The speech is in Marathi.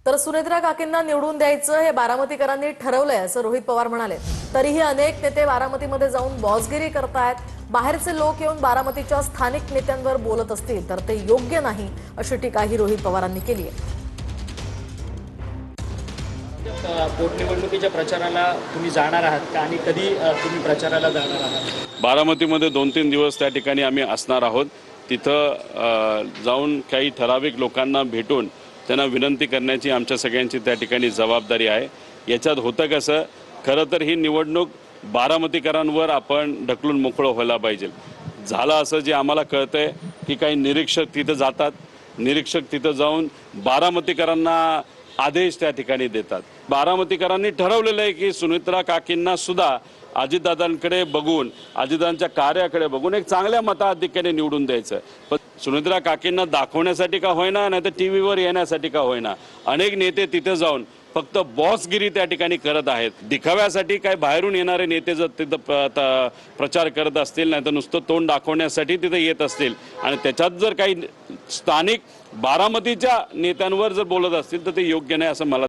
तर सुनेत्रा काकींना निवडून द्यायचं हे बारामतीकरांनी ठरवलंय असं रोहित पवार म्हणाले। तरीही अनेक नेते बारामतीमध्ये जाऊन बॉसगिरी करतायत। बाहेरचे लोक येऊन बारामतीच्या स्थानिक नेत्यांवर बोलत असतील तर ते योग्य नाही अशी टीकाही रोहित पवारांनी केली आहे। पोटनिवडणुकीच्या प्रचाराला तुम्ही जाणार आहात का आणि कधी तुम्ही प्रचाराला जाणार आहात? बारामतीमध्ये 2-3 दिवस त्या ठिकाणी आम्ही असणार आहोत। तिथं जाऊन काही ठराविक लोकांना भेटून त्यांना विनंती करण्याची आमच्या सगळ्यांची त्या ठिकाणी जबाबदारी आहे। याच्यात होतं कसं, खरं तर ही निवडणूक बारामतीकरांवर आपण ढकलून मोकळं व्हायला पाहिजे। झालं असं जे आम्हाला कळतंय की काही निरीक्षक तिथं जातात, निरीक्षक तिथं जाऊन बारामतीकरांना आदेश त्या ठिकाणी देतात। बारामतीकरांनी ठरवलेलं आहे की सुनेत्रा काकींना सुद्धा अजितदादांकडे बघून, अजितदादांच्या कार्याकडे बघून एक चांगल्या मताधिक्याने निवडून द्यायचं। पण सुनेत्रा काकींना दाखवण्यासाठी का होईना, नाही तर टीव्हीवर येण्यासाठी का होईना, अनेक नेते तिथे जाऊन फक्त बॉसगिरी त्या ठिकाणी करत आहेत। दिखाव्यासाठी काय बाहेरून येणारे नेते जर तिथं प्रचार करत असतील, नाही तर नुसतं तोंड दाखवण्यासाठी तिथे येत असतील आणि त्याच्यात जर काही स्थानिक बारामतीच्या नेत्यांवर जर बोलत असतील तर ते योग्य नाही असं मला